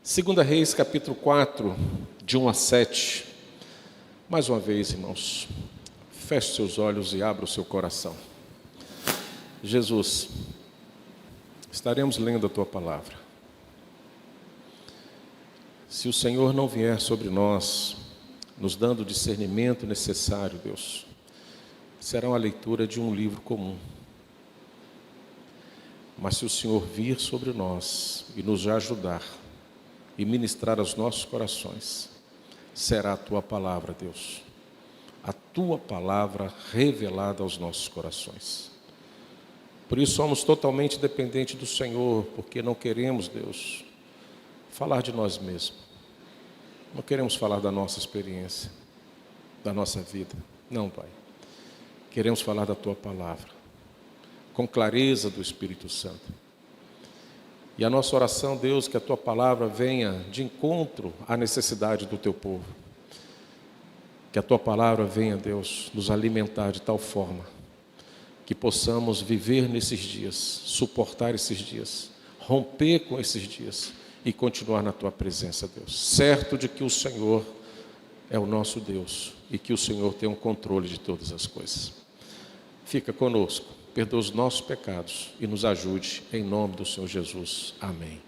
Segunda Reis, capítulo 4, de 1 a 7. Mais uma vez, irmãos, feche seus olhos e abra o seu coração. Jesus, estaremos lendo a Tua palavra. Se o Senhor não vier sobre nós, nos dando o discernimento necessário, Deus, será uma leitura de um livro comum. Mas se o Senhor vir sobre nós e nos ajudar e ministrar aos nossos corações, será a Tua palavra, Deus, a Tua palavra revelada aos nossos corações. Por isso somos totalmente dependentes do Senhor, porque não queremos, Deus, falar de nós mesmos. Não queremos falar da nossa experiência, da nossa vida. Não, Pai. Queremos falar da Tua palavra, com clareza do Espírito Santo. E a nossa oração, Deus, que a Tua palavra venha de encontro à necessidade do Teu povo. Que a Tua palavra venha, Deus, nos alimentar de tal forma que possamos viver nesses dias, suportar esses dias, romper com esses dias e continuar na Tua presença, Deus. Certo de que o Senhor é o nosso Deus e que o Senhor tem um controle de todas as coisas. Fica conosco. Perdoa os nossos pecados e nos ajude, em nome do Senhor Jesus. Amém.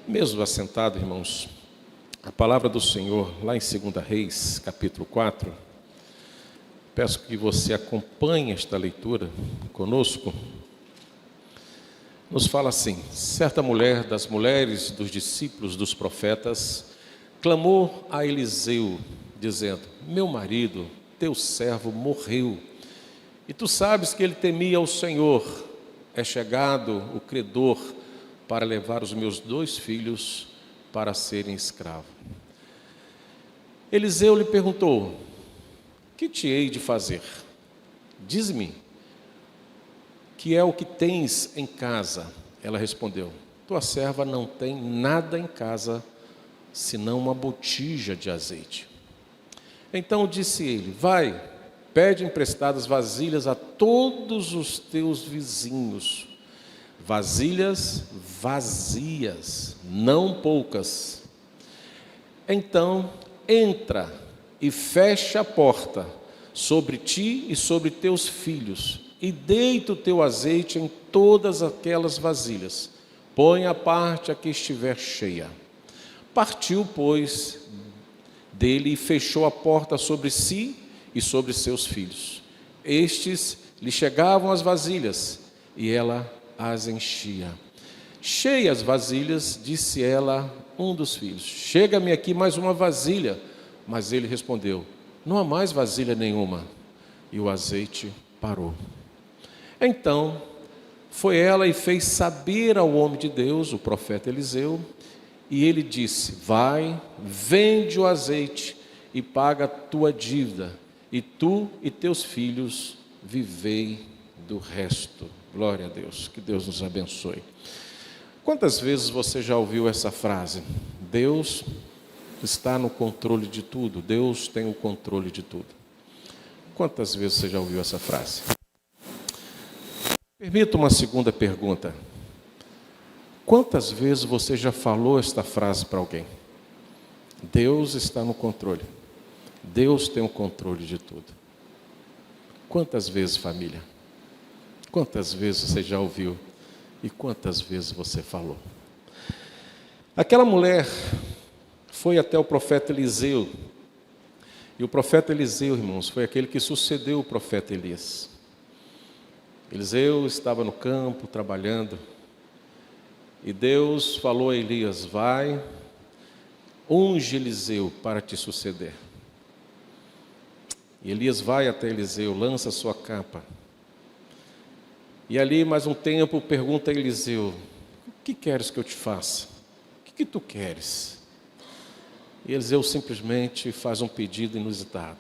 Mesmo assentado, irmãos, a palavra do Senhor, lá em 2 Reis, capítulo 4, peço que você acompanhe esta leitura conosco. Nos fala assim: certa mulher das mulheres dos discípulos dos profetas clamou a Eliseu, dizendo: meu marido, teu servo, morreu. E tu sabes que ele temia o Senhor. É chegado o credor para levar os meus 2 filhos para serem escravos. Eliseu lhe perguntou: que te hei de fazer? Diz-me, que é o que tens em casa? Ela respondeu: tua serva não tem nada em casa, senão uma botija de azeite. Então disse ele: vai, pede emprestadas vasilhas a todos os teus vizinhos, vasilhas vazias, não poucas. Então entra e fecha a porta sobre ti e sobre teus filhos, e deita o teu azeite em todas aquelas vasilhas. Põe à parte a que estiver cheia. Partiu, pois, dele e fechou a porta sobre si e sobre seus filhos. Estes lhe chegavam as vasilhas, e ela as enchia. Cheias vasilhas, disse ela um dos filhos: chega-me aqui mais uma vasilha. Mas ele respondeu: não há mais vasilha nenhuma. E o azeite parou. Então foi ela e fez saber ao homem de Deus, o profeta Eliseu, e ele disse: vai, vende o azeite e paga a tua dívida, e tu e teus filhos vivei do resto. Glória a Deus, que Deus nos abençoe. Quantas vezes você já ouviu essa frase? Deus está no controle de tudo, Deus tem o controle de tudo. Quantas vezes você já ouviu essa frase? Permita uma segunda pergunta. Quantas vezes você já falou esta frase para alguém? Deus está no controle. Deus tem o controle de tudo. Quantas vezes, família? Quantas vezes você já ouviu? E quantas vezes você falou? Aquela mulher foi até o profeta Eliseu. E o profeta Eliseu, irmãos, foi aquele que sucedeu o profeta Elias. Eliseu estava no campo trabalhando. E Deus falou a Elias: vai, unge Eliseu para te suceder. E Elias vai até Eliseu, lança sua capa. E ali, mais um tempo, pergunta a Eliseu: o que queres que eu te faça? O que tu queres? E Eliseu simplesmente faz um pedido inusitado: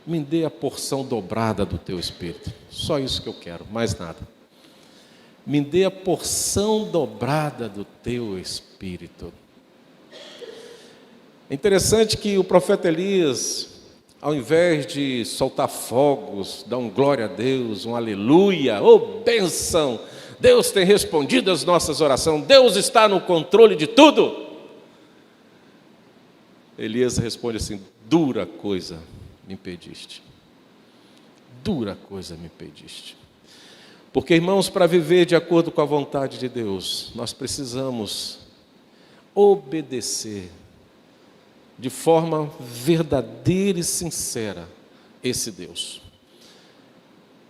me dê a porção dobrada do teu espírito. Só isso que eu quero, mais nada. Me dê a porção dobrada do teu espírito. É interessante que o profeta Elias, ao invés de soltar fogos, dar um glória a Deus, um aleluia, oh bênção, Deus tem respondido às nossas orações, Deus está no controle de tudo. Elias responde assim: dura coisa me impediste. Dura coisa me impediste. Porque, irmãos, para viver de acordo com a vontade de Deus, nós precisamos obedecer de forma verdadeira e sincera esse Deus.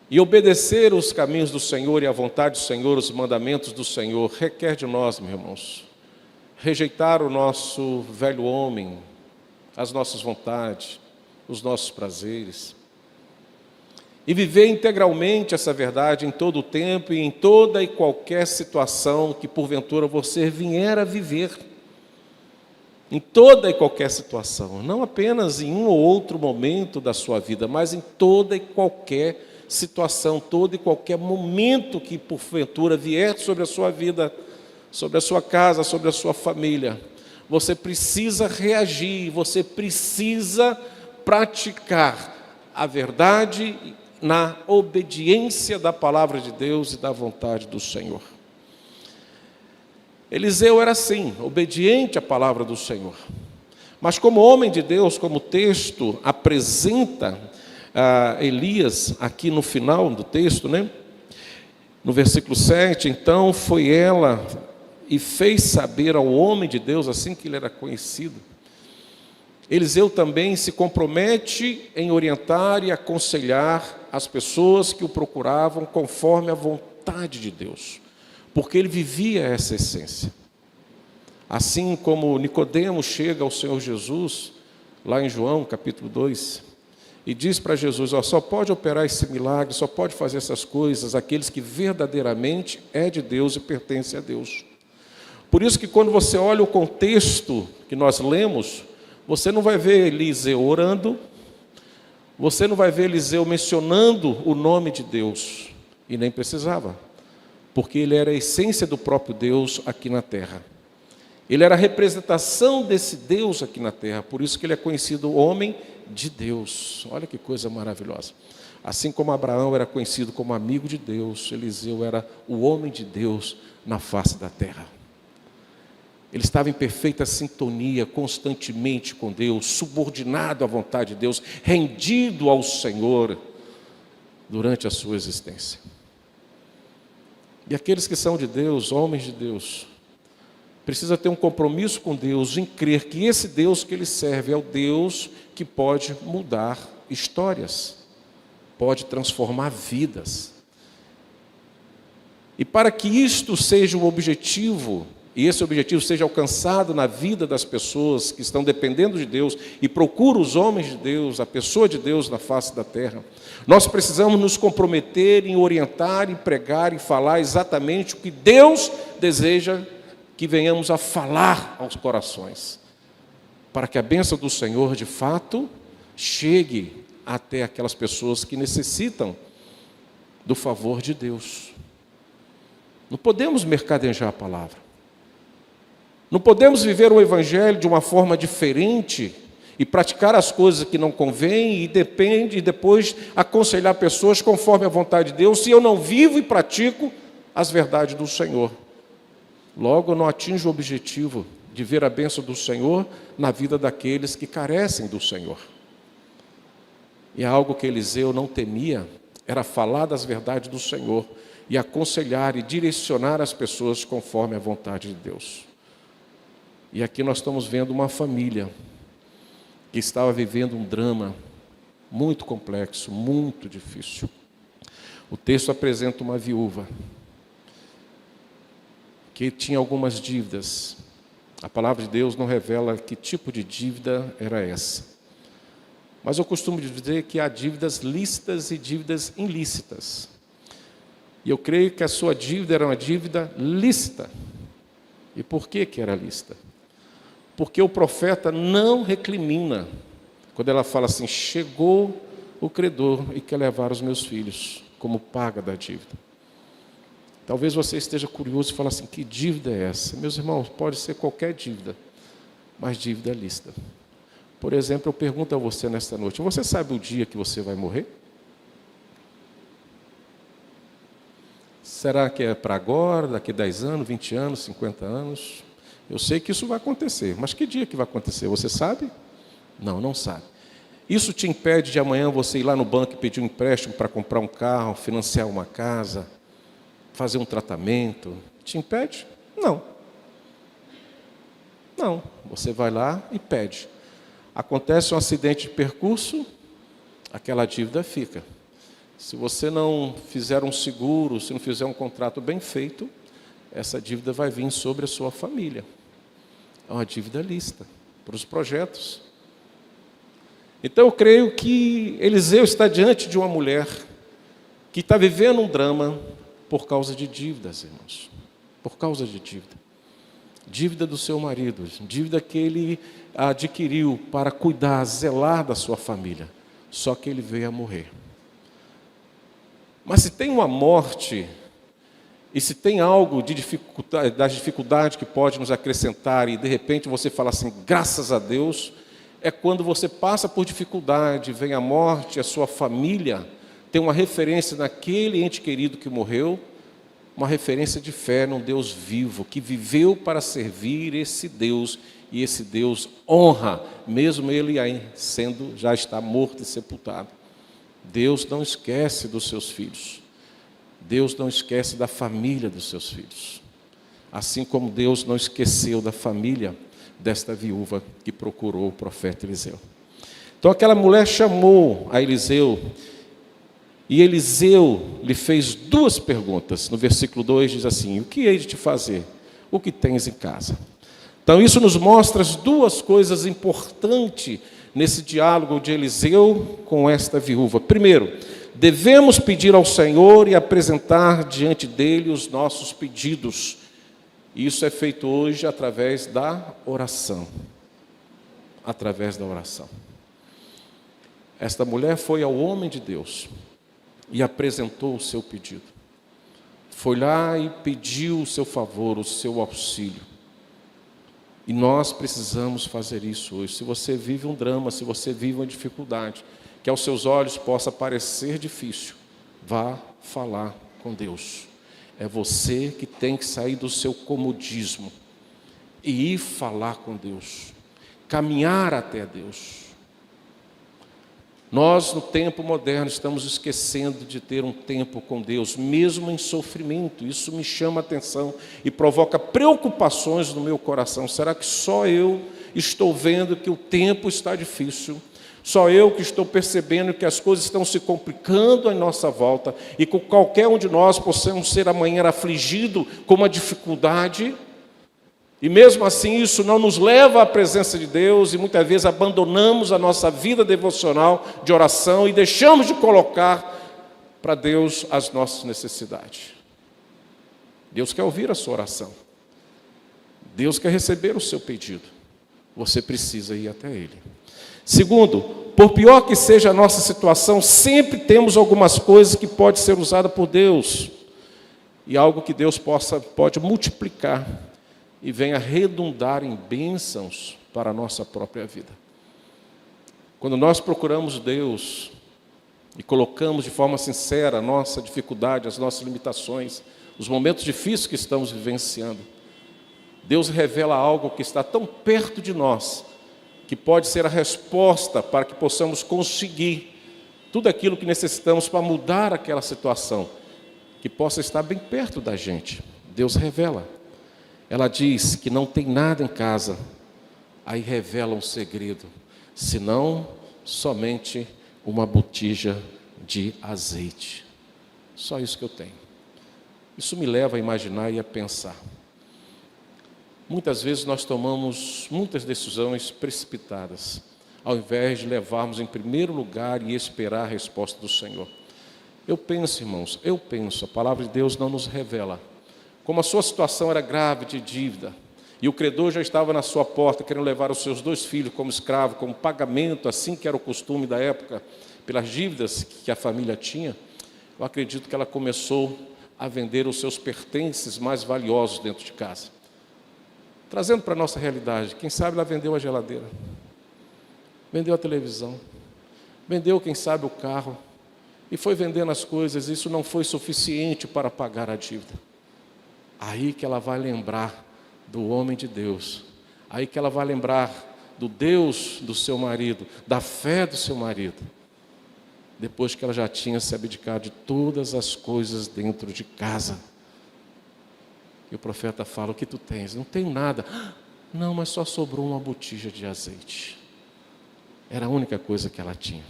E obedecer os caminhos do Senhor e a vontade do Senhor, os mandamentos do Senhor, requer de nós, meus irmãos, rejeitar o nosso velho homem, as nossas vontades, os nossos prazeres, e viver integralmente essa verdade em todo o tempo e em toda e qualquer situação que porventura você vier a viver. Em toda e qualquer situação, não apenas em um ou outro momento da sua vida, mas em toda e qualquer situação, todo e qualquer momento que porventura vier sobre a sua vida, sobre a sua casa, sobre a sua família. Você precisa reagir, você precisa praticar a verdade na obediência da palavra de Deus e da vontade do Senhor. Eliseu era assim, obediente à palavra do Senhor. Mas como homem de Deus, como o texto apresenta Elias aqui no final do texto, né? No versículo 7, então foi ela e fez saber ao homem de Deus, assim que ele era conhecido. Eliseu também se compromete em orientar e aconselhar as pessoas que o procuravam conforme a vontade de Deus, porque ele vivia essa essência. Assim como Nicodemos chega ao Senhor Jesus, lá em João capítulo 2, e diz para Jesus: só pode operar esse milagre, só pode fazer essas coisas aqueles que verdadeiramente é de Deus e pertence a Deus. Por isso que quando você olha o contexto que nós lemos, você não vai ver Eliseu orando, você não vai ver Eliseu mencionando o nome de Deus, e nem precisava, porque ele era a essência do próprio Deus aqui na terra. Ele era a representação desse Deus aqui na terra, por isso que ele é conhecido homem de Deus. Olha que coisa maravilhosa. Assim como Abraão era conhecido como amigo de Deus, Eliseu era o homem de Deus na face da terra. Ele estava em perfeita sintonia constantemente com Deus, subordinado à vontade de Deus, rendido ao Senhor durante a sua existência. E aqueles que são de Deus, homens de Deus, precisa ter um compromisso com Deus em crer que esse Deus que ele serve é o Deus que pode mudar histórias, pode transformar vidas. E para que isto seja um objetivo, e esse objetivo seja alcançado na vida das pessoas que estão dependendo de Deus e procuram os homens de Deus, a pessoa de Deus na face da terra, nós precisamos nos comprometer em orientar, em pregar e falar exatamente o que Deus deseja que venhamos a falar aos corações, para que a bênção do Senhor, de fato, chegue até aquelas pessoas que necessitam do favor de Deus. Não podemos mercadejar a palavra. Não podemos viver o Evangelho de uma forma diferente e praticar as coisas que não convêm e depois aconselhar pessoas conforme a vontade de Deus, se eu não vivo e pratico as verdades do Senhor. Logo, eu não atinjo o objetivo de ver a bênção do Senhor na vida daqueles que carecem do Senhor. E algo que Eliseu não temia era falar das verdades do Senhor e aconselhar e direcionar as pessoas conforme a vontade de Deus. E aqui nós estamos vendo uma família que estava vivendo um drama muito complexo, muito difícil. O texto apresenta uma viúva que tinha algumas dívidas. A palavra de Deus não revela que tipo de dívida era essa. Mas eu costumo dizer que há dívidas lícitas e dívidas ilícitas. E eu creio que a sua dívida era uma dívida lícita. E por que era lícita? Porque o profeta não recrimina quando ela fala assim: chegou o credor e quer levar os meus filhos como paga da dívida. Talvez você esteja curioso e fale assim: que dívida é essa? Meus irmãos, pode ser qualquer dívida, mas dívida é lícita. Por exemplo, eu pergunto a você nesta noite: você sabe o dia que você vai morrer? Será que é para agora, daqui 10 anos, 20 anos, 50 anos? Eu sei que isso vai acontecer, mas que dia que vai acontecer? Você sabe? Não, não sabe. Isso te impede de amanhã você ir lá no banco e pedir um empréstimo para comprar um carro, financiar uma casa, fazer um tratamento? Te impede? Não. Não. Você vai lá e pede. Acontece um acidente de percurso, aquela dívida fica. Se você não fizer um seguro, se não fizer um contrato bem feito, essa dívida vai vir sobre a sua família. É uma dívida lícita para os projetos. Então eu creio que Eliseu está diante de uma mulher que está vivendo um drama por causa de dívidas, irmãos. Por causa de dívida. Dívida do seu marido, dívida que ele adquiriu para cuidar, zelar da sua família. Só que ele veio a morrer. Mas se tem uma morte, e se tem algo de dificuldade, das dificuldades que pode nos acrescentar, e de repente você fala assim, graças a Deus, é quando você passa por dificuldade, vem a morte, a sua família tem uma referência naquele ente querido que morreu, uma referência de fé num Deus vivo, que viveu para servir esse Deus, e esse Deus honra, mesmo ele aí sendo, já está morto e sepultado. Deus não esquece dos seus filhos. Deus não esquece da família dos seus filhos. Assim como Deus não esqueceu da família desta viúva que procurou o profeta Eliseu. Então aquela mulher chamou a Eliseu, e Eliseu lhe fez duas perguntas. No versículo 2 diz assim, o que hei de te fazer? O que tens em casa? Então isso nos mostra as duas coisas importantes nesse diálogo de Eliseu com esta viúva. Primeiro, devemos pedir ao Senhor e apresentar diante dele os nossos pedidos. Isso é feito hoje através da oração. Através da oração. Esta mulher foi ao homem de Deus e apresentou o seu pedido. Foi lá e pediu o seu favor, o seu auxílio. E nós precisamos fazer isso hoje. Se você vive um drama, se você vive uma dificuldade, que aos seus olhos possa parecer difícil, vá falar com Deus. É você que tem que sair do seu comodismo e ir falar com Deus, caminhar até Deus. Nós, no tempo moderno, estamos esquecendo de ter um tempo com Deus, mesmo em sofrimento. Isso me chama a atenção e provoca preocupações no meu coração. Será que só eu estou vendo que o tempo está difícil? Só eu que estou percebendo que as coisas estão se complicando em nossa volta e que qualquer um de nós possamos ser amanhã afligido com uma dificuldade? E mesmo assim isso não nos leva à presença de Deus e muitas vezes abandonamos a nossa vida devocional de oração e deixamos de colocar para Deus as nossas necessidades. Deus quer ouvir a sua oração. Deus quer receber o seu pedido. Você precisa ir até Ele. Segundo, por pior que seja a nossa situação, sempre temos algumas coisas que podem ser usadas por Deus. E algo que Deus pode multiplicar e venha redundar em bênçãos para a nossa própria vida. Quando nós procuramos Deus e colocamos de forma sincera a nossa dificuldade, as nossas limitações, os momentos difíceis que estamos vivenciando, Deus revela algo que está tão perto de nós, que pode ser a resposta para que possamos conseguir tudo aquilo que necessitamos para mudar aquela situação, que possa estar bem perto da gente. Deus revela. Ela diz que não tem nada em casa, aí revela um segredo, senão somente uma botija de azeite. Só isso que eu tenho. Isso me leva a imaginar e a pensar. Muitas vezes nós tomamos muitas decisões precipitadas, ao invés de levarmos em primeiro lugar e esperar a resposta do Senhor. Eu penso, irmãos, a palavra de Deus não nos revela. Como a sua situação era grave de dívida, e o credor já estava na sua porta, querendo levar os seus 2 filhos como escravo, como pagamento, assim que era o costume da época, pelas dívidas que a família tinha, eu acredito que ela começou a vender os seus pertences mais valiosos dentro de casa. Trazendo para a nossa realidade, quem sabe ela vendeu a geladeira, vendeu a televisão, vendeu, quem sabe, o carro, e foi vendendo as coisas, isso não foi suficiente para pagar a dívida. Aí que ela vai lembrar do homem de Deus, aí que ela vai lembrar do Deus do seu marido, da fé do seu marido, depois que ela já tinha se abdicado de todas as coisas dentro de casa. E o profeta fala: o que tu tens? Não tenho nada. Não, mas só sobrou uma botija de azeite. Era a única coisa que ela tinha.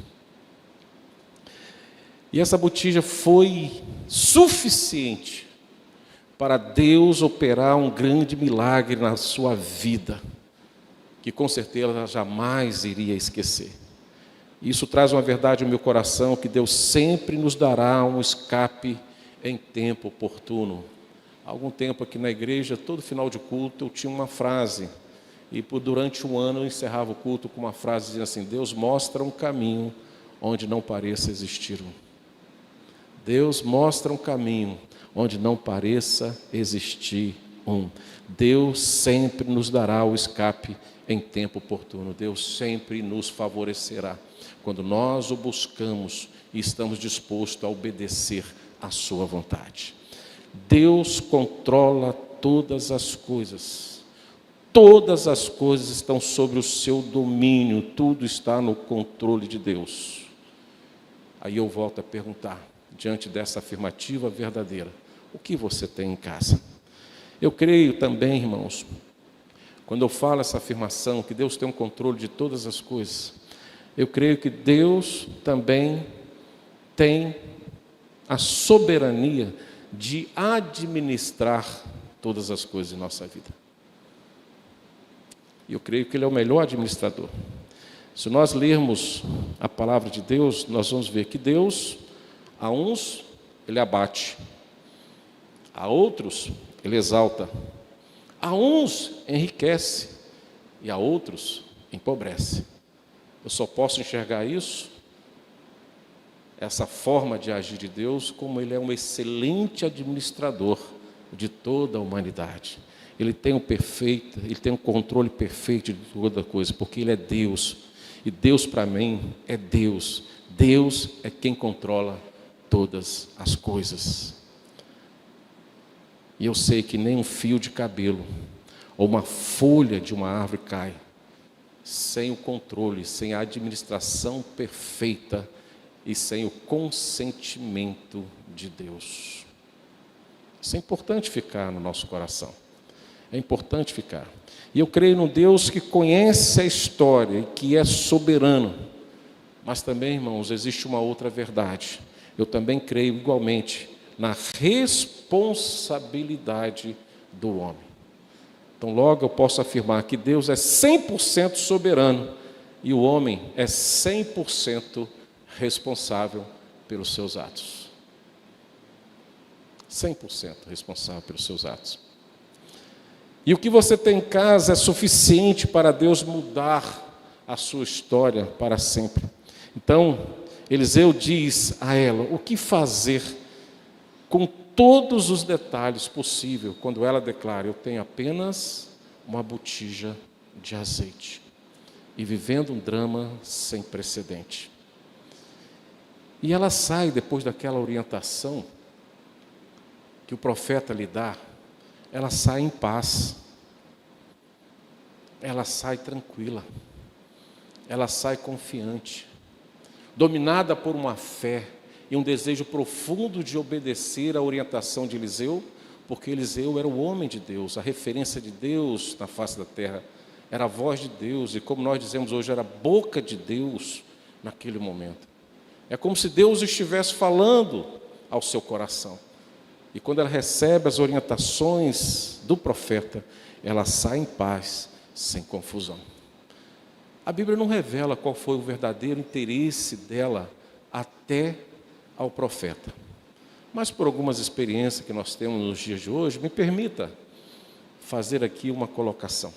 E essa botija foi suficiente para Deus operar um grande milagre na sua vida, que com certeza ela jamais iria esquecer. Isso traz uma verdade ao meu coração, que Deus sempre nos dará um escape em tempo oportuno. Há algum tempo aqui na igreja, todo final de culto, eu tinha uma frase, e durante um ano eu encerrava o culto com uma frase dizendo assim: Deus mostra um caminho onde não pareça existir um. Deus mostra um caminho onde não pareça existir um. Deus sempre nos dará o escape em tempo oportuno. Deus sempre nos favorecerá quando nós o buscamos e estamos dispostos a obedecer à sua vontade. Deus controla todas as coisas. Todas as coisas estão sob o seu domínio. Tudo está no controle de Deus. Aí eu volto a perguntar, diante dessa afirmativa verdadeira: o que você tem em casa? Eu creio também, irmãos, quando eu falo essa afirmação, que Deus tem um controle de todas as coisas, eu creio que Deus também tem a soberania de administrar todas as coisas em nossa vida. E eu creio que Ele é o melhor administrador. Se nós lermos a palavra de Deus, nós vamos ver que Deus, a uns, Ele abate, a outros, Ele exalta, a uns enriquece e a outros empobrece. Eu só posso enxergar isso, essa forma de agir de Deus, como Ele é um excelente administrador de toda a humanidade. Ele tem o controle perfeito de toda coisa, porque Ele é Deus. E Deus, para mim, é Deus. Deus é quem controla todas as coisas. E eu sei que nem um fio de cabelo ou uma folha de uma árvore cai sem o controle, sem a administração perfeita e sem o consentimento de Deus. Isso é importante ficar no nosso coração. É importante ficar. E eu creio num Deus que conhece a história e que é soberano. Mas também, irmãos, existe uma outra verdade. Eu também creio igualmente na responsabilidade do homem. Então, logo eu posso afirmar que Deus é 100% soberano e o homem é 100% responsável pelos seus atos. 100% responsável pelos seus atos. E o que você tem em casa é suficiente para Deus mudar a sua história para sempre. Então, Eliseu diz a ela o que fazer com todos os detalhes possíveis, quando ela declara: eu tenho apenas uma botija de azeite, e vivendo um drama sem precedente. E ela sai, depois daquela orientação que o profeta lhe dá, ela sai em paz, ela sai tranquila, ela sai confiante, dominada por uma fé e um desejo profundo de obedecer à orientação de Eliseu, porque Eliseu era o homem de Deus, a referência de Deus na face da terra, era a voz de Deus, e como nós dizemos hoje, era a boca de Deus naquele momento. É como se Deus estivesse falando ao seu coração. E quando ela recebe as orientações do profeta, ela sai em paz, sem confusão. A Bíblia não revela qual foi o verdadeiro interesse dela até ao profeta. Mas por algumas experiências que nós temos nos dias de hoje, me permita fazer aqui uma colocação.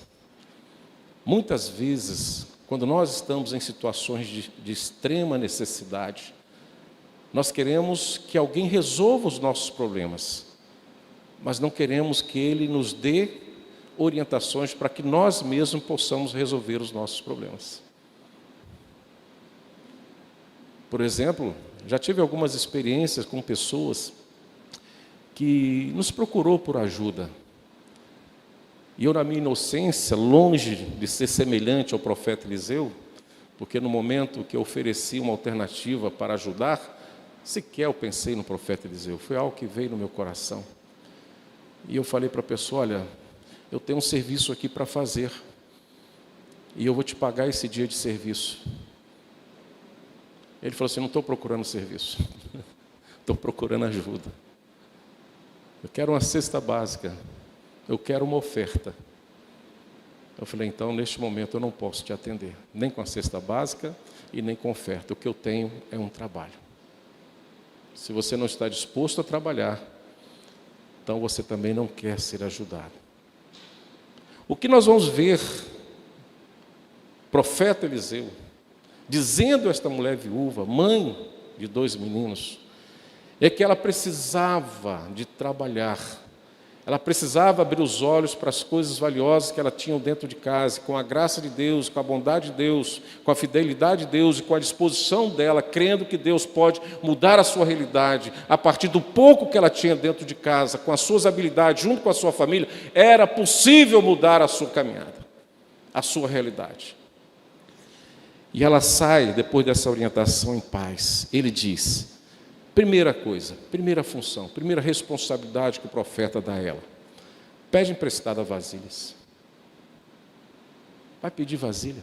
Muitas vezes, quando nós estamos em situações de extrema necessidade, nós queremos que alguém resolva os nossos problemas, mas não queremos que Ele nos dê orientações para que nós mesmos possamos resolver os nossos problemas. Por exemplo, já tive algumas experiências com pessoas que nos procurou por ajuda. E eu, na minha inocência, longe de ser semelhante ao profeta Eliseu, porque no momento que eu ofereci uma alternativa para ajudar, sequer eu pensei no profeta Eliseu, foi algo que veio no meu coração. E eu falei para a pessoa, olha, eu tenho um serviço aqui para fazer, e eu vou te pagar esse dia de serviço. Ele falou assim, não estou procurando serviço, estou procurando ajuda. Eu quero uma cesta básica, eu quero uma oferta. Eu falei, então, neste momento eu não posso te atender, nem com a cesta básica e nem com oferta. O que eu tenho é um trabalho. Se você não está disposto a trabalhar, então você também não quer ser ajudado. O que nós vamos ver, profeta Eliseu, dizendo a esta mulher viúva, mãe de 2 meninos, é que ela precisava de trabalhar, ela precisava abrir os olhos para as coisas valiosas que ela tinha dentro de casa, com a graça de Deus, com a bondade de Deus, com a fidelidade de Deus e com a disposição dela, crendo que Deus pode mudar a sua realidade, a partir do pouco que ela tinha dentro de casa, com as suas habilidades, junto com a sua família, era possível mudar a sua caminhada, a sua realidade. E ela sai, depois dessa orientação, em paz. Ele diz, primeira coisa, primeira função, primeira responsabilidade que o profeta dá a ela, pede emprestada vasilhas. Vai pedir vasilha.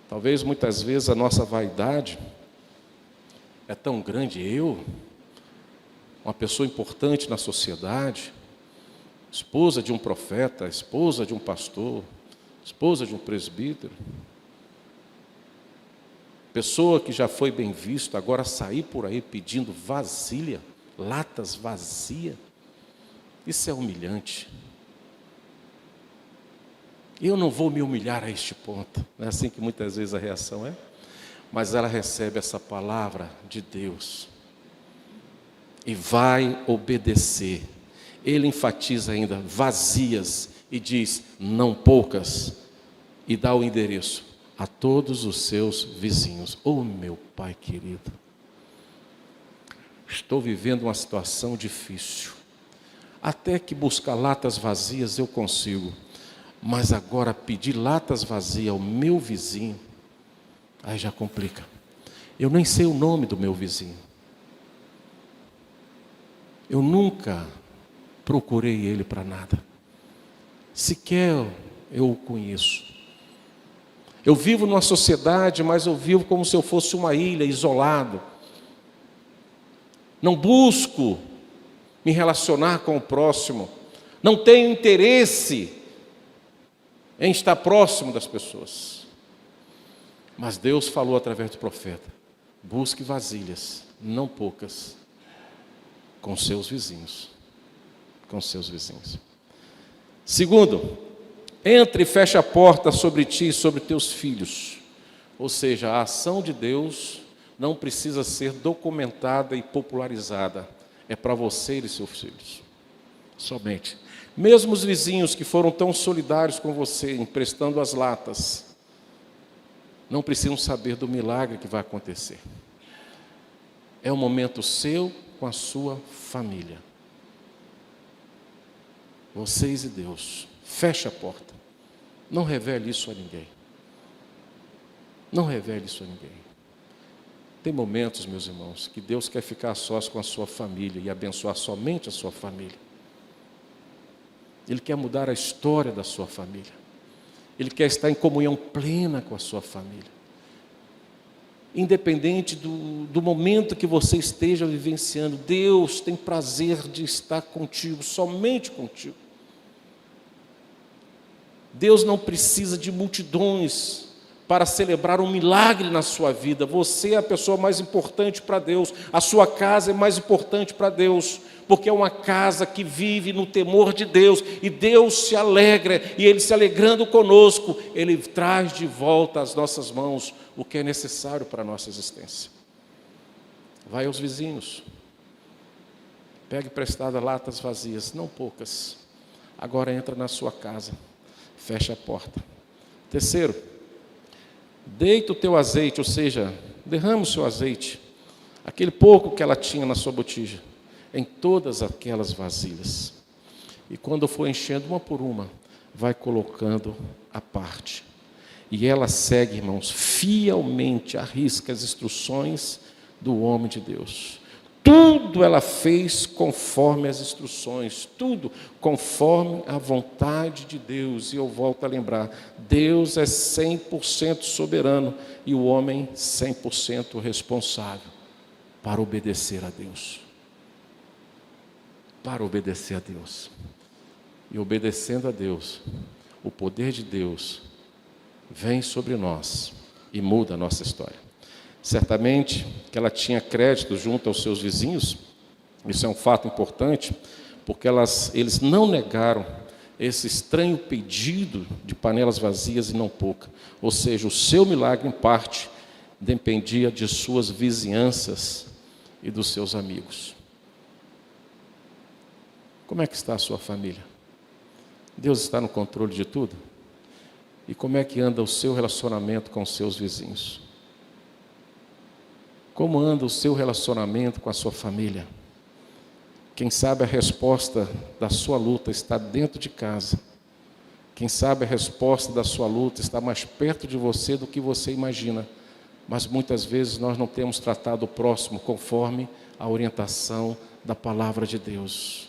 Talvez muitas vezes a nossa vaidade é tão grande, eu, uma pessoa importante na sociedade, esposa de um profeta, esposa de um pastor, esposa de um presbítero, pessoa que já foi bem vista, agora sair por aí pedindo vasilha, latas vazias, isso é humilhante. Eu não vou me humilhar a este ponto, não é assim que muitas vezes a reação é? Mas ela recebe essa palavra de Deus e vai obedecer. Ele enfatiza ainda, vazias, e diz, não poucas, e dá o endereço a todos os seus vizinhos. Oh, meu Pai querido, estou vivendo uma situação difícil, até que buscar latas vazias eu consigo, mas agora pedir latas vazias ao meu vizinho, aí já complica. Eu nem sei o nome do meu vizinho, eu nunca procurei ele para nada, sequer eu o conheço. Eu vivo numa sociedade, mas eu vivo como se eu fosse uma ilha, isolado. Não busco me relacionar com o próximo. Não tenho interesse em estar próximo das pessoas. Mas Deus falou através do profeta, busque vasilhas, não poucas, com seus vizinhos. Com seus vizinhos. Segundo, entre e fecha a porta sobre ti e sobre teus filhos. Ou seja, a ação de Deus não precisa ser documentada e popularizada. É para você e seus filhos. Somente. Mesmo os vizinhos que foram tão solidários com você, emprestando as latas, não precisam saber do milagre que vai acontecer. É um momento seu com a sua família. Vocês e Deus. Feche a porta. Não revele isso a ninguém. Não revele isso a ninguém. Tem momentos, meus irmãos, que Deus quer ficar a sós com a sua família e abençoar somente a sua família. Ele quer mudar a história da sua família. Ele quer estar em comunhão plena com a sua família. Independente do momento que você esteja vivenciando, Deus tem prazer de estar contigo, somente contigo. Deus não precisa de multidões para celebrar um milagre na sua vida. Você é a pessoa mais importante para Deus. A sua casa é mais importante para Deus, porque é uma casa que vive no temor de Deus, e Deus se alegra, e Ele se alegrando conosco, Ele traz de volta às nossas mãos o que é necessário para a nossa existência. Vai aos vizinhos, pegue emprestada latas vazias, não poucas, agora entra na sua casa, fecha a porta. Terceiro, deita o teu azeite, ou seja, derrama o seu azeite, aquele pouco que ela tinha na sua botija, em todas aquelas vasilhas. E quando for enchendo uma por uma, vai colocando à parte. E ela segue, irmãos, fielmente à risca as instruções do homem de Deus. Tudo ela fez conforme as instruções, tudo conforme a vontade de Deus. E eu volto a lembrar, Deus é 100% soberano e o homem 100% responsável para obedecer a Deus. Para obedecer a Deus. E obedecendo a Deus, o poder de Deus vem sobre nós e muda a nossa história. Certamente que ela tinha crédito junto aos seus vizinhos, isso é um fato importante, porque eles não negaram esse estranho pedido de panelas vazias e não pouca. Ou seja, o seu milagre, em parte, dependia de suas vizinhanças e dos seus amigos. Como é que está a sua família? Deus está no controle de tudo? E como é que anda o seu relacionamento com os seus vizinhos? Como anda o seu relacionamento com a sua família? Quem sabe a resposta da sua luta está dentro de casa. Quem sabe a resposta da sua luta está mais perto de você do que você imagina. Mas muitas vezes nós não temos tratado o próximo conforme a orientação da palavra de Deus.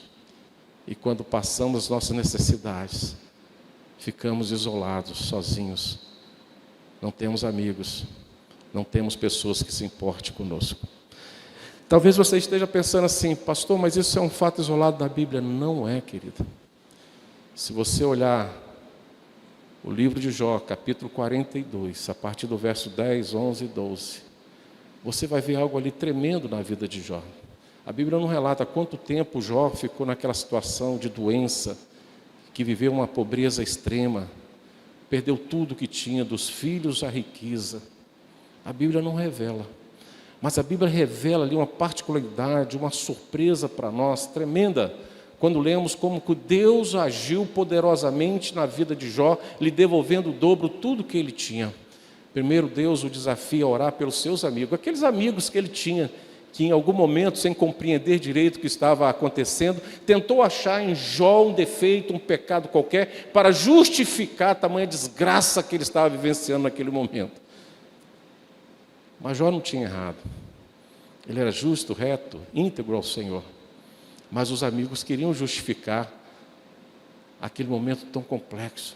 E quando passamos as nossas necessidades, ficamos isolados, sozinhos. Não temos amigos. Não temos pessoas que se importem conosco. Talvez você esteja pensando assim, pastor, mas isso é um fato isolado da Bíblia. Não é, querido. Se você olhar o livro de Jó, capítulo 42, a partir do verso 10, 11 e 12, você vai ver algo ali tremendo na vida de Jó. A Bíblia não relata quanto tempo Jó ficou naquela situação de doença, que viveu uma pobreza extrema, perdeu tudo que tinha, dos filhos à riqueza. A Bíblia não revela, mas a Bíblia revela ali uma particularidade, uma surpresa para nós, tremenda, quando lemos como que Deus agiu poderosamente na vida de Jó, lhe devolvendo o dobro tudo que ele tinha. Primeiro, Deus o desafia a orar pelos seus amigos, aqueles amigos que ele tinha, que em algum momento, sem compreender direito o que estava acontecendo, tentou achar em Jó um defeito, um pecado qualquer, para justificar a tamanha desgraça que ele estava vivenciando naquele momento. Mas Jó não tinha errado. Ele era justo, reto, íntegro ao Senhor. Mas os amigos queriam justificar aquele momento tão complexo.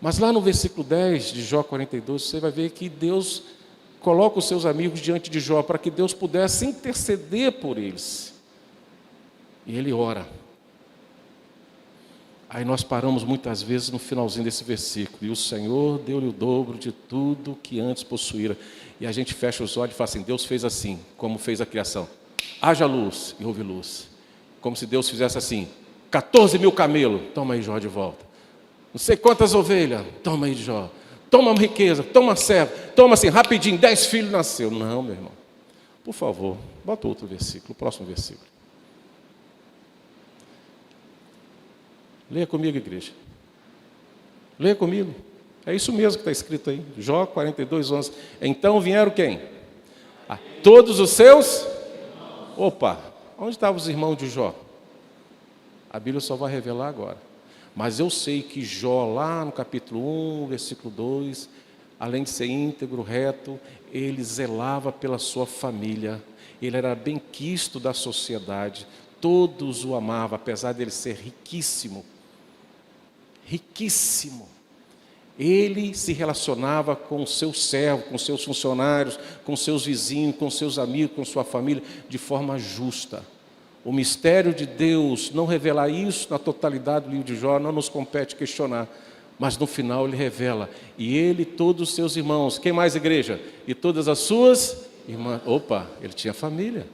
Mas lá no versículo 10 de Jó 42, você vai ver que Deus coloca os seus amigos diante de Jó para que Deus pudesse interceder por eles. E ele ora. Aí nós paramos muitas vezes no finalzinho desse versículo. E o Senhor deu-lhe o dobro de tudo que antes possuíra. E a gente fecha os olhos e fala assim, Deus fez assim, como fez a criação. Haja luz, e houve luz. Como se Deus fizesse assim, 14 mil camelos, toma aí Jó de volta. Não sei quantas ovelhas, toma aí Jó. Toma uma riqueza, toma uma serva, toma assim, rapidinho, 10 filhos nasceu. Não, meu irmão. Por favor, bota outro versículo, o próximo versículo. Leia comigo, igreja. Leia comigo. É isso mesmo que está escrito aí. Jó 42, 11. Então vieram quem? Todos os seus? Opa, onde estavam os irmãos de Jó? A Bíblia só vai revelar agora. Mas eu sei que Jó, lá no capítulo 1, versículo 2, além de ser íntegro, reto, ele zelava pela sua família. Ele era benquisto da sociedade. Todos o amavam, apesar de ele ser riquíssimo. Riquíssimo. Ele se relacionava com o seu servo, com seus funcionários, com seus vizinhos, com seus amigos, com sua família, de forma justa. O mistério de Deus não revelar isso na totalidade do livro de Jó, não nos compete questionar. Mas no final ele revela, e ele e todos os seus irmãos, quem mais, igreja? E todas as suas irmãs. Opa, ele tinha família.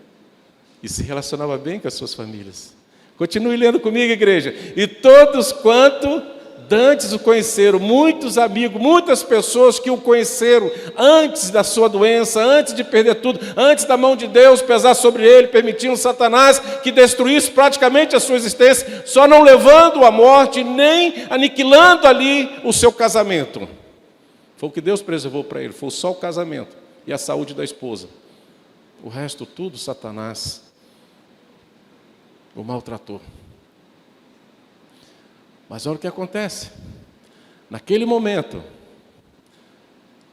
E se relacionava bem com as suas famílias. Continue lendo comigo, igreja. E todos quanto dantes o conheceram, muitos amigos, muitas pessoas que o conheceram antes da sua doença, antes de perder tudo, antes da mão de Deus pesar sobre ele, permitindo Satanás que destruísse praticamente a sua existência, só não levando à morte, nem aniquilando ali o seu casamento. Foi o que Deus preservou para ele, foi só o casamento e a saúde da esposa. O resto tudo, Satanás o maltratou. Mas olha o que acontece. Naquele momento,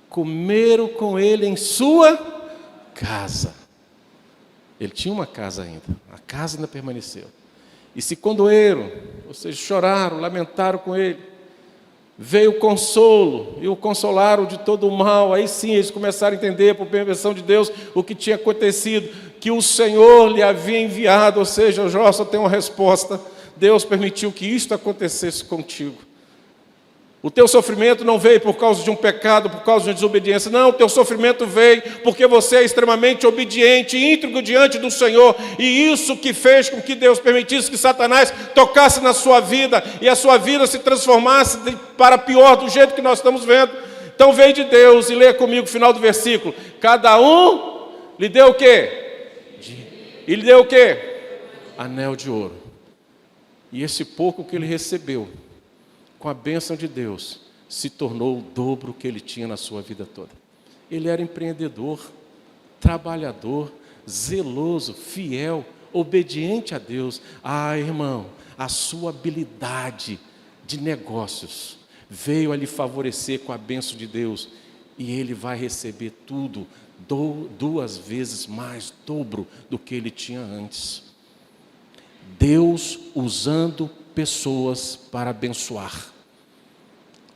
comeram com ele em sua casa. Ele tinha uma casa ainda, a casa ainda permaneceu. E se condoeram, ou seja, choraram, lamentaram com ele. Veio o consolo, e o consolaram de todo o mal. Aí sim eles começaram a entender, por permissão de Deus, o que tinha acontecido, que o Senhor lhe havia enviado. Ou seja, Jó só tem uma resposta: Deus permitiu que isto acontecesse contigo. O teu sofrimento não veio por causa de um pecado, por causa de uma desobediência. Não, o teu sofrimento veio porque você é extremamente obediente, íntegro diante do Senhor. E isso que fez com que Deus permitisse que Satanás tocasse na sua vida e a sua vida se transformasse para pior do jeito que nós estamos vendo. Então veio de Deus, e leia comigo o final do versículo. Cada um lhe deu o quê? E lhe deu o quê? Anel de ouro. E esse pouco que ele recebeu, com a bênção de Deus, se tornou o dobro que ele tinha na sua vida toda. Ele era empreendedor, trabalhador, zeloso, fiel, obediente a Deus. Ah, irmão, a sua habilidade de negócios veio a lhe favorecer com a bênção de Deus, e ele vai receber tudo, 2 vezes mais, dobro do que ele tinha antes. Deus usando pessoas para abençoar.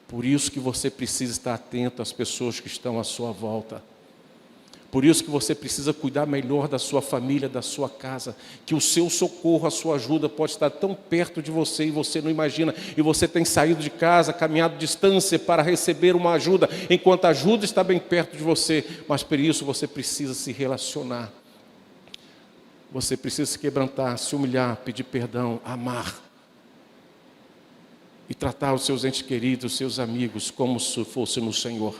Por isso que você precisa estar atento às pessoas que estão à sua volta. Por isso que você precisa cuidar melhor da sua família, da sua casa. Que o seu socorro, a sua ajuda pode estar tão perto de você e você não imagina. E você tem saído de casa, caminhado distância para receber uma ajuda, enquanto a ajuda está bem perto de você. Mas por isso você precisa se relacionar. Você precisa se quebrantar, se humilhar, pedir perdão, amar. E tratar os seus entes queridos, os seus amigos, como se fosse no Senhor.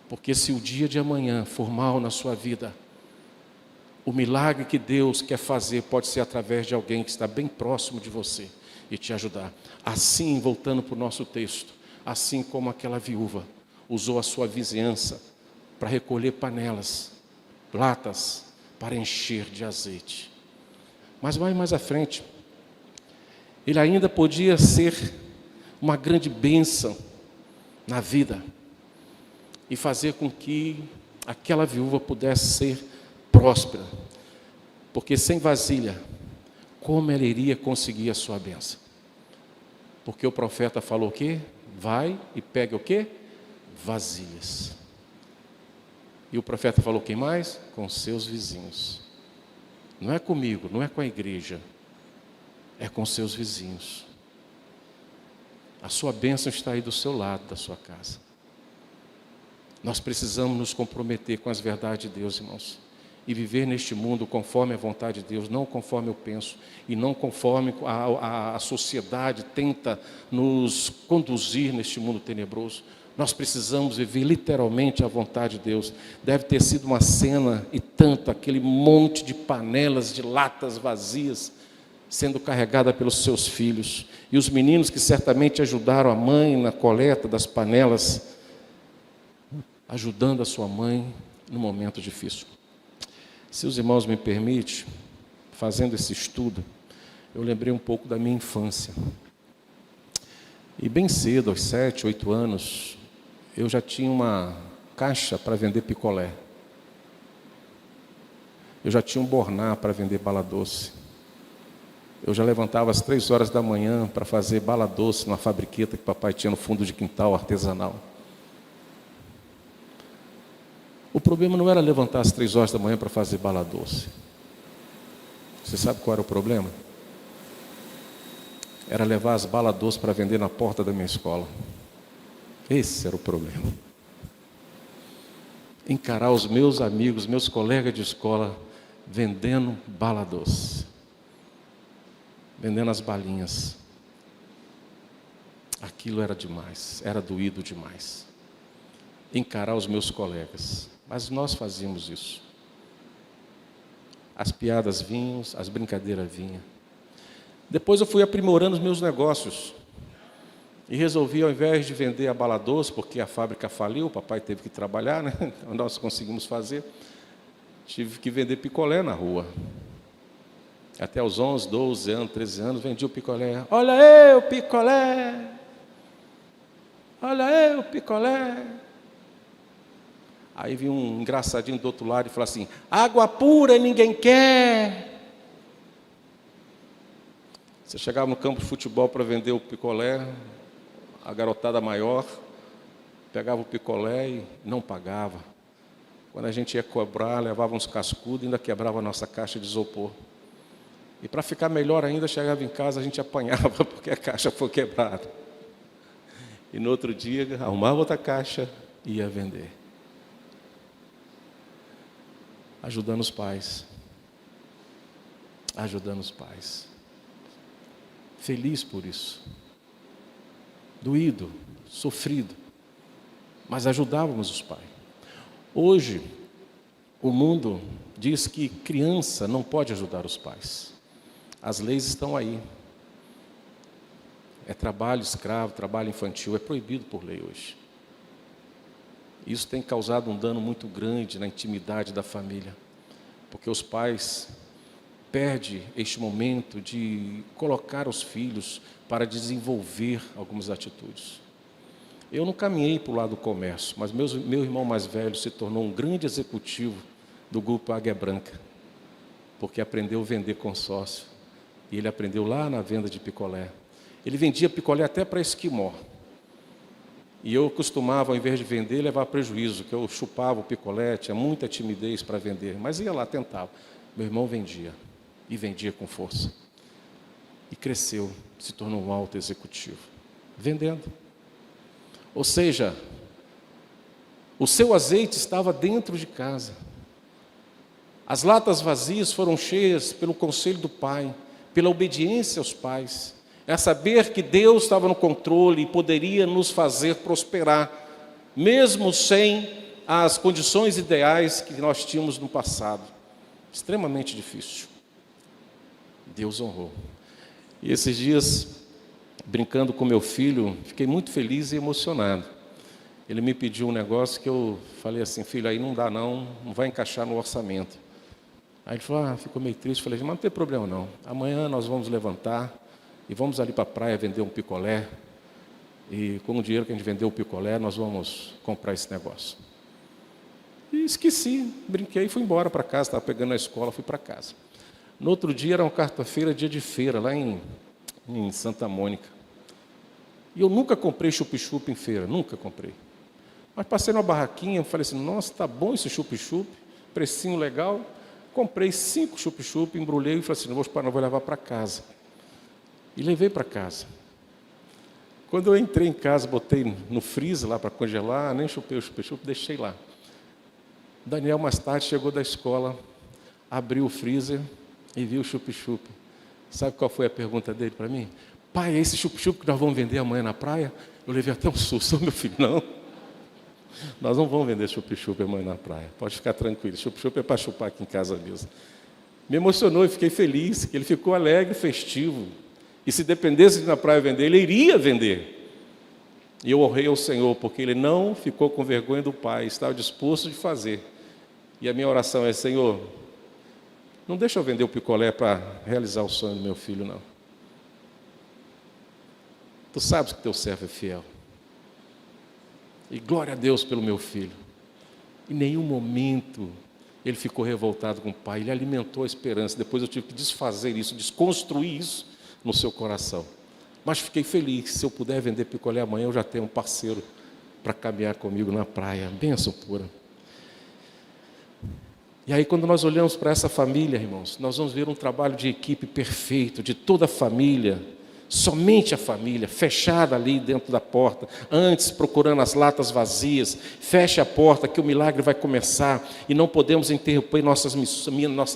Porque se o dia de amanhã for mal na sua vida, o milagre que Deus quer fazer pode ser através de alguém que está bem próximo de você e te ajudar. Assim, voltando para o nosso texto, assim como aquela viúva usou a sua vizinhança para recolher panelas, latas, para encher de azeite. Mas vai mais à frente. Ele ainda podia ser uma grande bênção na vida e fazer com que aquela viúva pudesse ser próspera. Porque sem vasilha, como ela iria conseguir a sua bênção? Porque o profeta falou o quê? Vai e pega o quê? Vasilhas. E o profeta falou quem mais? Com seus vizinhos. Não é comigo, não é com a igreja. É com seus vizinhos. A sua bênção está aí do seu lado, da sua casa. Nós precisamos nos comprometer com as verdades de Deus, irmãos, e viver neste mundo conforme a vontade de Deus, não conforme eu penso, e não conforme a sociedade tenta nos conduzir neste mundo tenebroso. Nós precisamos viver literalmente a vontade de Deus. Deve ter sido uma cena e tanto, aquele monte de panelas, de latas vazias, sendo carregada pelos seus filhos. E os meninos que certamente ajudaram a mãe na coleta das panelas, ajudando a sua mãe no momento difícil. Se os irmãos me permitem, fazendo esse estudo, eu lembrei um pouco da minha infância. E bem cedo, aos 7, 8 anos, eu já tinha uma caixa para vender picolé. Eu já tinha um borná para vender bala doce. Eu já levantava às 3 horas da manhã para fazer bala doce numa fabriqueta que papai tinha no fundo de quintal, artesanal. O problema não era levantar às 3 horas da manhã para fazer bala doce. Você sabe qual era o problema? Era levar as balas doces para vender na porta da minha escola. Esse era o problema. Encarar os meus amigos, meus colegas de escola, vendendo bala doce. Vendendo as balinhas. Aquilo era demais, era doído demais. Encarar os meus colegas. Mas nós fazíamos isso. As piadas vinham, as brincadeiras vinham. Depois eu fui aprimorando os meus negócios. E resolvi, ao invés de vender a bala doce, porque a fábrica faliu, o papai teve que trabalhar, né? Então nós conseguimos fazer. Tive que vender picolé na rua. Até os 11, 12 anos, 13 anos, vendia o picolé. Olha aí o picolé! Olha aí o picolé! Aí vinha um engraçadinho do outro lado e falava assim: água pura ninguém quer. Você chegava no campo de futebol para vender o picolé, a garotada maior pegava o picolé e não pagava. Quando a gente ia cobrar, levava uns cascudos e ainda quebrava a nossa caixa de isopor. E para ficar melhor ainda, chegava em casa, a gente apanhava porque a caixa foi quebrada. E no outro dia, arrumava outra caixa e ia vender. Ajudando os pais. Ajudando os pais. Feliz por isso. Doído, sofrido. Mas ajudávamos os pais. Hoje, o mundo diz que criança não pode ajudar os pais. As leis estão aí. É trabalho escravo, trabalho infantil, é proibido por lei hoje. Isso tem causado um dano muito grande na intimidade da família, porque os pais perdem este momento de colocar os filhos para desenvolver algumas atitudes. Eu não caminhei para o lado do comércio, mas meu irmão mais velho se tornou um grande executivo do grupo Águia Branca, porque aprendeu a vender consórcio, e ele aprendeu lá na venda de picolé. Ele vendia picolé até para esquimó. E eu costumava, ao invés de vender, levar prejuízo, que eu chupava o picolé, tinha muita timidez para vender, mas ia lá, tentava. Meu irmão vendia, e vendia com força. E cresceu, se tornou um alto executivo, vendendo. Ou seja, o seu azeite estava dentro de casa. As latas vazias foram cheias pelo conselho do pai, pela obediência aos pais. É saber que Deus estava no controle e poderia nos fazer prosperar, mesmo sem as condições ideais que nós tínhamos no passado. Extremamente difícil. Deus honrou. E esses dias, brincando com meu filho, fiquei muito feliz e emocionado. Ele me pediu um negócio que eu falei assim: filho, aí não dá não vai encaixar no orçamento. Aí ele falou, ficou meio triste. Falei, mas não tem problema não. Amanhã nós vamos levantar e vamos ali para a praia vender um picolé. E com o dinheiro que a gente vendeu o picolé, nós vamos comprar esse negócio. E esqueci, brinquei e fui embora para casa. Estava pegando na escola, fui para casa. No outro dia, era uma quarta-feira, dia de feira, lá em Santa Mônica. E eu nunca comprei chup-chup em feira, nunca comprei. Mas passei numa barraquinha, falei assim, nossa, tá bom esse chup-chup, precinho legal. Comprei 5 chup-chup, embrulhei e falei assim, não vou levar para casa. E levei para casa. Quando eu entrei em casa, botei no freezer lá para congelar, nem chupei o chup-chup, deixei lá. Daniel, mais tarde, chegou da escola, abriu o freezer e viu o chup-chup. Sabe qual foi a pergunta dele para mim? Pai, é esse chup-chup que nós vamos vender amanhã na praia? Eu levei até um susto, meu filho, não. Nós não vamos vender chup-chup amanhã na praia, pode ficar tranquilo, chup-chup é para chupar aqui em casa mesmo. Me emocionou e fiquei feliz, que ele ficou alegre, festivo. E se dependesse de ir na praia vender, ele iria vender. E eu honrei ao Senhor, porque ele não ficou com vergonha do Pai, estava disposto de fazer. E a minha oração é, Senhor, não deixa eu vender o picolé para realizar o sonho do meu filho, não. Tu sabes que teu servo é fiel. E glória a Deus pelo meu filho. Em nenhum momento ele ficou revoltado com o pai, ele alimentou a esperança. Depois eu tive que desfazer isso, desconstruir isso no seu coração. Mas fiquei feliz, se eu puder vender picolé amanhã, eu já tenho um parceiro para caminhar comigo na praia. Bênção pura. E aí, quando nós olhamos para essa família, irmãos, nós vamos ver um trabalho de equipe perfeito, de toda a família, somente a família, fechada ali dentro da porta, antes procurando as latas vazias. Feche a porta que o milagre vai começar e não podemos interromper nossa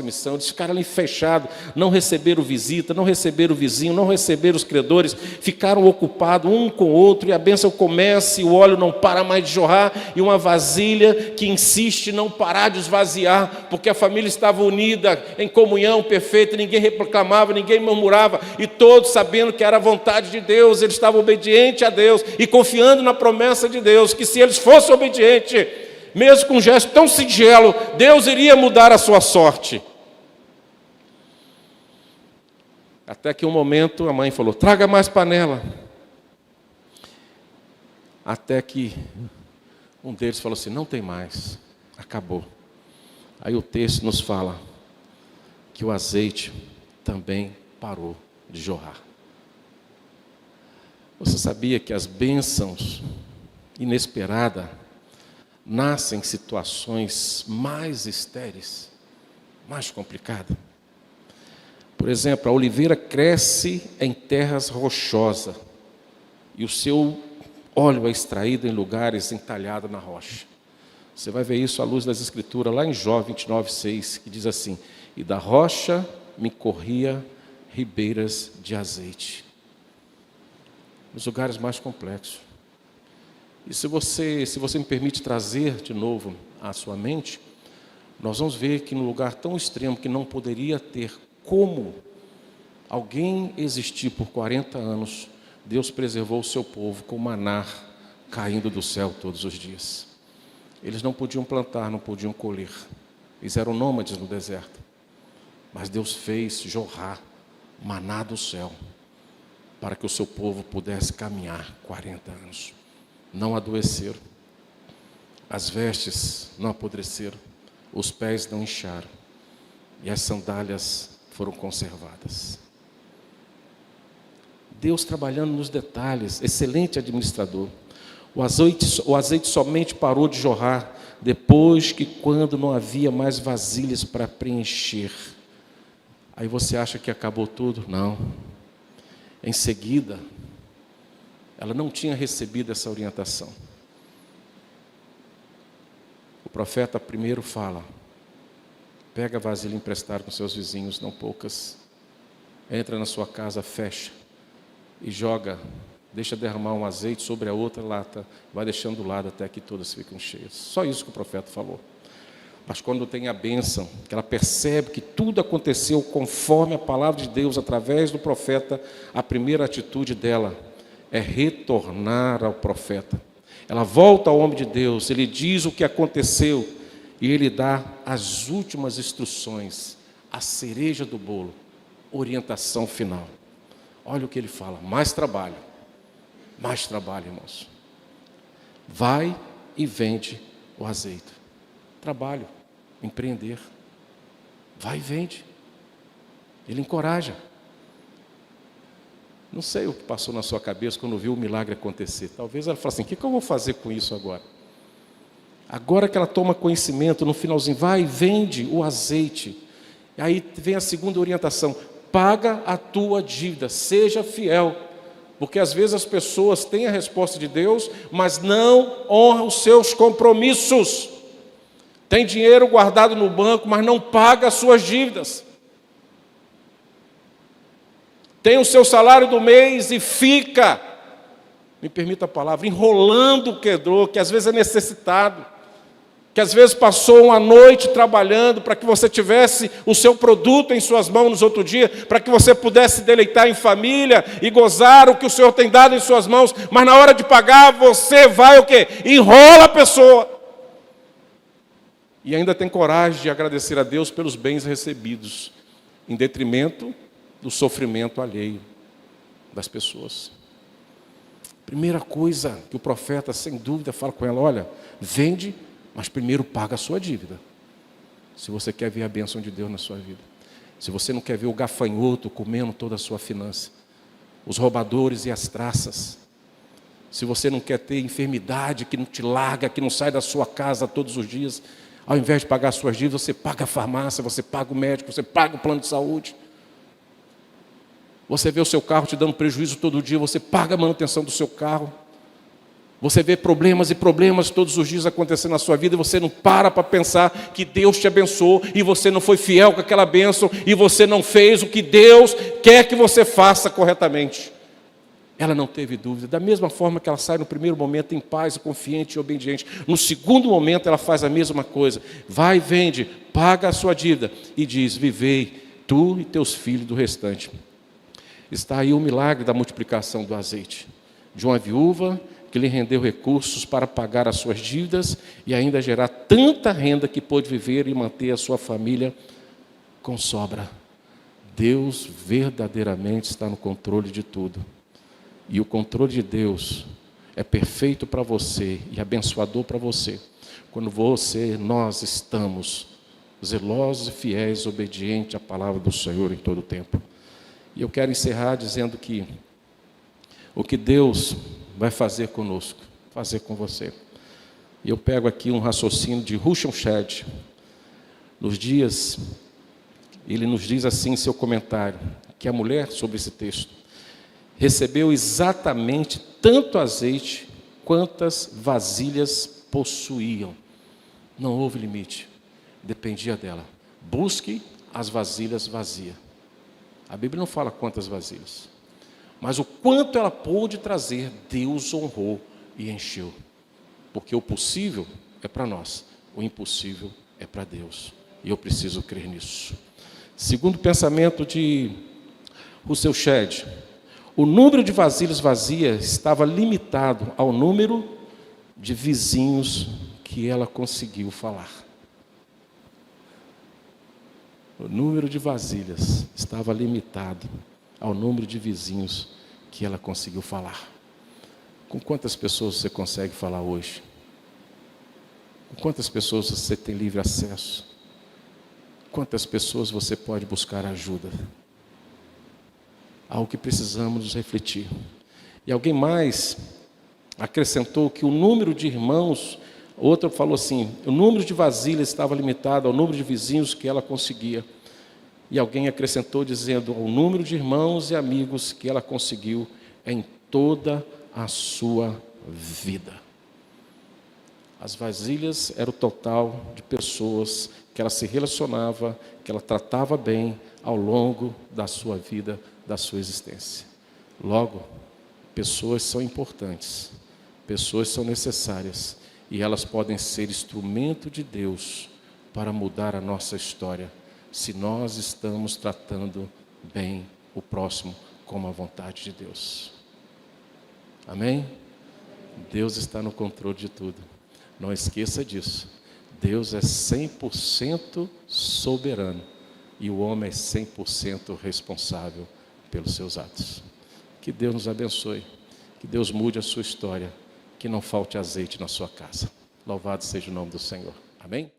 missão. Eles ficaram ali fechados, não receberam visita, não receberam o vizinho, não receberam os credores, ficaram ocupados um com o outro e a bênção começa e o óleo não para mais de jorrar e uma vasilha que insiste em não parar de esvaziar, porque a família estava unida em comunhão perfeita, ninguém reclamava, ninguém murmurava e todos sabendo que era a vontade de Deus, eles estavam obedientes a Deus e confiando na promessa de Deus, que se eles fossem obedientes, mesmo com um gesto tão singelo, Deus iria mudar a sua sorte. Até que um momento a mãe falou, traga mais panela. Até que um deles falou assim, não tem mais, acabou. Aí o texto nos fala que o azeite também parou de jorrar. Você sabia que as bênçãos inesperadas nascem em situações mais estéreis, mais complicadas? Por exemplo, a oliveira cresce em terras rochosas e o seu óleo é extraído em lugares entalhados na rocha. Você vai ver isso à luz das Escrituras, lá em Jó 29:6, que diz assim, e da rocha me corria ribeiras de azeite. Nos lugares mais complexos. E se você me permite trazer de novo à sua mente, nós vamos ver que num lugar tão extremo que não poderia ter como alguém existir por 40 anos, Deus preservou o seu povo com maná caindo do céu todos os dias. Eles não podiam plantar, não podiam colher. Eles eram nômades no deserto. Mas Deus fez jorrar maná do céu para que o seu povo pudesse caminhar 40 anos. Não adoeceram. As vestes não apodreceram. Os pés não incharam. E as sandálias foram conservadas. Deus trabalhando nos detalhes, excelente administrador. O azeite somente parou de jorrar depois que quando não havia mais vasilhas para preencher. Aí você acha que acabou tudo? Não. Em seguida, ela não tinha recebido essa orientação. O profeta primeiro fala, pega a vasilha emprestada com seus vizinhos, não poucas, entra na sua casa, fecha e joga, deixa derramar um azeite sobre a outra lata, vai deixando do lado até que todas ficam cheias. Só isso que o profeta falou. Mas quando tem a bênção, que ela percebe que tudo aconteceu conforme a palavra de Deus, através do profeta, a primeira atitude dela é retornar ao profeta. Ela volta ao homem de Deus, ele diz o que aconteceu e ele dá as últimas instruções, a cereja do bolo, orientação final. Olha o que ele fala, mais trabalho, irmãos. Vai e vende o azeite. Trabalho, empreender. Vai e vende. Ele encoraja. Não sei o que passou na sua cabeça quando viu o milagre acontecer. Talvez ela fale assim, o que eu vou fazer com isso agora? Agora que ela toma conhecimento, no finalzinho, vai e vende o azeite. E aí vem a segunda orientação, paga a tua dívida, seja fiel. Porque às vezes as pessoas têm a resposta de Deus, mas não honram os seus compromissos. Tem dinheiro guardado no banco, mas não paga as suas dívidas. Tem o seu salário do mês e fica, me permita a palavra, enrolando o credor, que às vezes é necessitado, que às vezes passou uma noite trabalhando para que você tivesse o seu produto em suas mãos nos outro dia, para que você pudesse deleitar em família e gozar o que o Senhor tem dado em suas mãos, mas na hora de pagar você vai o quê? Enrola a pessoa. E ainda tem coragem de agradecer a Deus pelos bens recebidos, em detrimento do sofrimento alheio das pessoas. Primeira coisa que o profeta, sem dúvida, fala com ela, olha, vende, mas primeiro paga a sua dívida. Se você quer ver a bênção de Deus na sua vida. Se você não quer ver o gafanhoto comendo toda a sua finança, os roubadores e as traças. Se você não quer ter enfermidade que não te larga, que não sai da sua casa todos os dias, ao invés de pagar as suas dívidas, você paga a farmácia, você paga o médico, você paga o plano de saúde. Você vê o seu carro te dando prejuízo todo dia, você paga a manutenção do seu carro. Você vê problemas e problemas todos os dias acontecendo na sua vida e você não para pensar que Deus te abençoou e você não foi fiel com aquela bênção e você não fez o que Deus quer que você faça corretamente. Ela não teve dúvida. Da mesma forma que ela sai no primeiro momento em paz, confiante e obediente, no segundo momento ela faz a mesma coisa. Vai, vende, paga a sua dívida e diz, vivei tu e teus filhos do restante. Está aí o milagre da multiplicação do azeite. De uma viúva que lhe rendeu recursos para pagar as suas dívidas e ainda gerar tanta renda que pôde viver e manter a sua família com sobra. Deus verdadeiramente está no controle de tudo. E o controle de Deus é perfeito para você e abençoador para você, quando nós estamos zelosos e fiéis, obedientes à palavra do Senhor em todo o tempo. E eu quero encerrar dizendo que o que Deus vai fazer conosco, fazer com você. E eu pego aqui um raciocínio de Russell Shedd. Nos dias, ele nos diz assim em seu comentário, que a mulher, sobre esse texto, recebeu exatamente tanto azeite quantas vasilhas possuíam. Não houve limite, dependia dela. Busque as vasilhas vazias. A Bíblia não fala quantas vasilhas, mas o quanto ela pôde trazer, Deus honrou e encheu. Porque o possível é para nós, o impossível é para Deus. E eu preciso crer nisso. Segundo o pensamento de Russell Shedd, o número de vasilhas vazias estava limitado ao número de vizinhos que ela conseguiu falar. O número de vasilhas estava limitado ao número de vizinhos que ela conseguiu falar. Com quantas pessoas você consegue falar hoje? Com quantas pessoas você tem livre acesso? Quantas pessoas você pode buscar ajuda? Algo que precisamos nos refletir. E alguém mais acrescentou que o número de irmãos, outro falou assim, o número de vasilhas estava limitado ao número de vizinhos que ela conseguia. E alguém acrescentou dizendo, o número de irmãos e amigos que ela conseguiu em toda a sua vida. As vasilhas era o total de pessoas que ela se relacionava, que ela tratava bem ao longo da sua vida, da sua existência. Logo, pessoas são importantes, pessoas são necessárias e elas podem ser instrumento de Deus para mudar a nossa história, se nós estamos tratando bem o próximo como a vontade de Deus. Amém? Deus está no controle de tudo. Não esqueça disso. Deus é 100% soberano e o homem é 100% responsável pelos seus atos. Que Deus nos abençoe, que Deus mude a sua história, que não falte azeite na sua casa. Louvado seja o nome do Senhor. Amém?